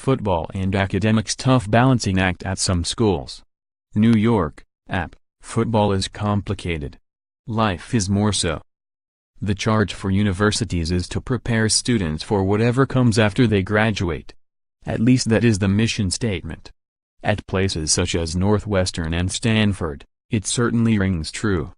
football and academics tough balancing act at some schools. New York, App. Football is complicated. Life is more so. The charge for universities is to prepare students for whatever comes after they graduate. At least that is the mission statement. At places such as Northwestern and Stanford, it certainly rings true.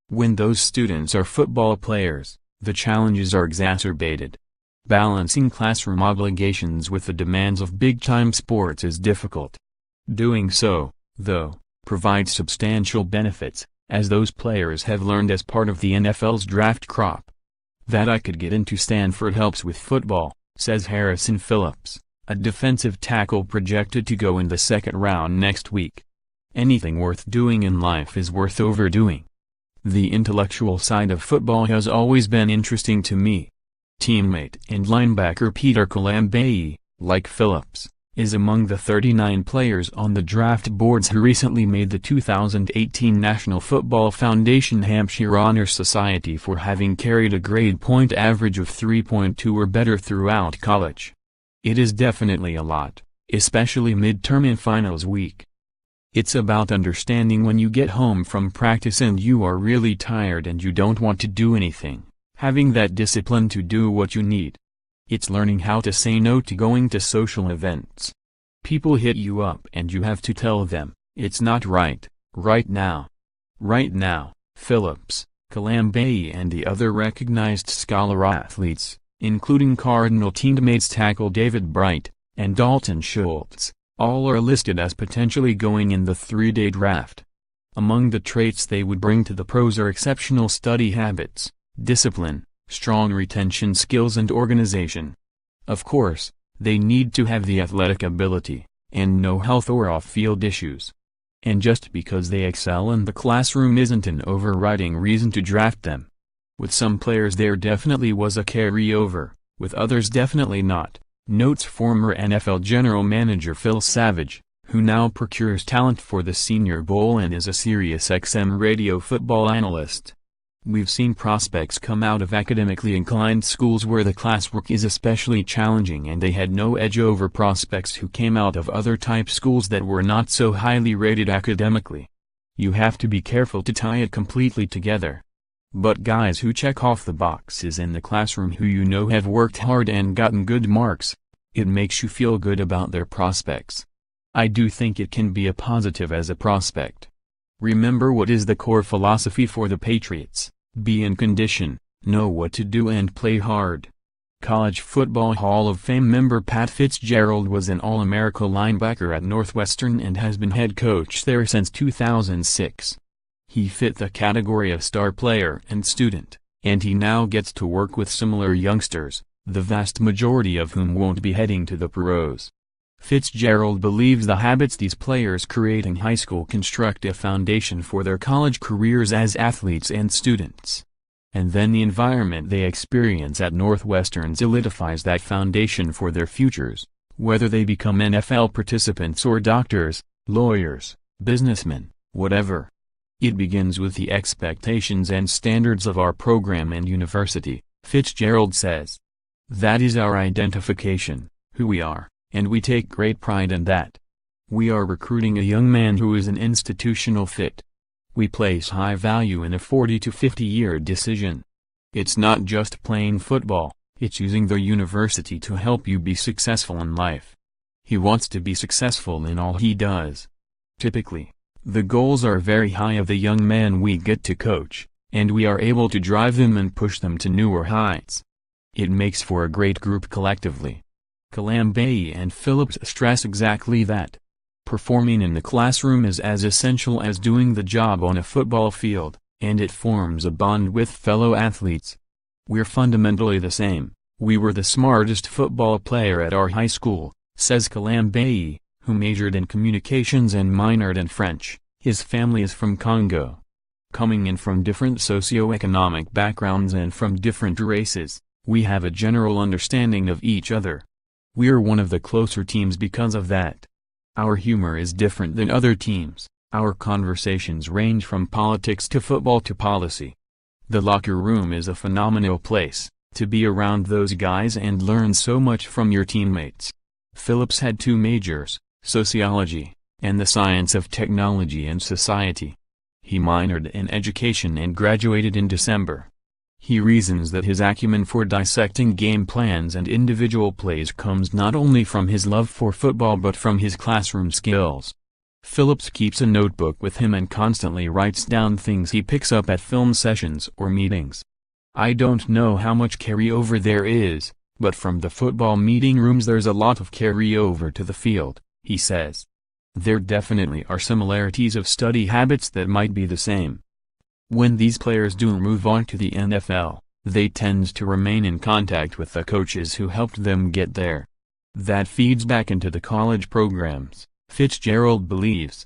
When those students are football players, the challenges are exacerbated. Balancing classroom obligations with the demands of big-time sports is difficult. Doing so, though, provides substantial benefits, as those players have learned as part of the NFL's draft crop. That I could get into Stanford helps with football, says Harrison Phillips, a defensive tackle projected to go in the second round next week. Anything worth doing in life is worth overdoing. The intellectual side of football has always been interesting to me. Teammate and linebacker Peter Kalambayi, like Phillips, is among the 39 players on the draft boards who recently made the 2018 National Football Foundation Hampshire Honor Society for having carried a grade point average of 3.2 or better throughout college. It is definitely a lot, especially midterm and finals week. It's about understanding when you get home from practice and you are really tired and you don't want to do anything, having that discipline to do what you need. It's learning how to say no to going to social events. People hit you up and you have to tell them, it's not right now. Right now, Phillips, Kalambayi and the other recognized scholar athletes, including Cardinal teammates tackle David Bright and Dalton Schultz, all are listed as potentially going in the 3-day draft. Among the traits they would bring to the pros are exceptional study habits, discipline, strong retention skills and organization. Of course, they need to have the athletic ability, and no health or off-field issues. And just because they excel in the classroom isn't an overriding reason to draft them. With some players there definitely was a carryover, with others definitely not, notes former NFL general manager Phil Savage, who now procures talent for the Senior Bowl and is a SiriusXM radio football analyst. We've seen prospects come out of academically inclined schools where the classwork is especially challenging and they had no edge over prospects who came out of other type schools that were not so highly rated academically. You have to be careful to tie it completely together. But guys who check off the boxes in the classroom who you know have worked hard and gotten good marks, it makes you feel good about their prospects. I do think it can be a positive as a prospect. Remember what is the core philosophy for the Patriots: be in condition, know what to do and play hard. College Football Hall of Fame member Pat Fitzgerald was an All-America linebacker at Northwestern and has been head coach there since 2006. He fit the category of star player and student, and he now gets to work with similar youngsters, the vast majority of whom won't be heading to the pros. Fitzgerald believes the habits these players create in high school construct a foundation for their college careers as athletes and students. And then the environment they experience at Northwestern solidifies that foundation for their futures, whether they become NFL participants or doctors, lawyers, businessmen, whatever. It begins with the expectations and standards of our program and university, Fitzgerald says. That is our identification, who we are, and we take great pride in that. We are recruiting a young man who is an institutional fit. We place high value in a 40 to 50-year decision. It's not just playing football, it's using the university to help you be successful in life. He wants to be successful in all he does. Typically, the goals are very high of the young man we get to coach, and we are able to drive them and push them to newer heights. It makes for a great group collectively. Kalambayi and Phillips stress exactly that. Performing in the classroom is as essential as doing the job on a football field, and it forms a bond with fellow athletes. We're fundamentally the same. We were the smartest football player at our high school, says Kalambayi, who majored in communications and minored in French. His family is from Congo. Coming in from different socioeconomic backgrounds and from different races, we have a general understanding of each other. We're one of the closer teams because of that. Our humor is different than other teams, our conversations range from politics to football to policy. The locker room is a phenomenal place, to be around those guys and learn so much from your teammates. Phillips had two majors, sociology, and the science of technology and society. He minored in education and graduated in December. He reasons that his acumen for dissecting game plans and individual plays comes not only from his love for football but from his classroom skills. Phillips keeps a notebook with him and constantly writes down things he picks up at film sessions or meetings. "I don't know how much carryover there is, but from the football meeting rooms there's a lot of carryover to the field," he says. "There definitely are similarities of study habits that might be the same." When these players do move on to the NFL, they tend to remain in contact with the coaches who helped them get there. That feeds back into the college programs, Fitzgerald believes.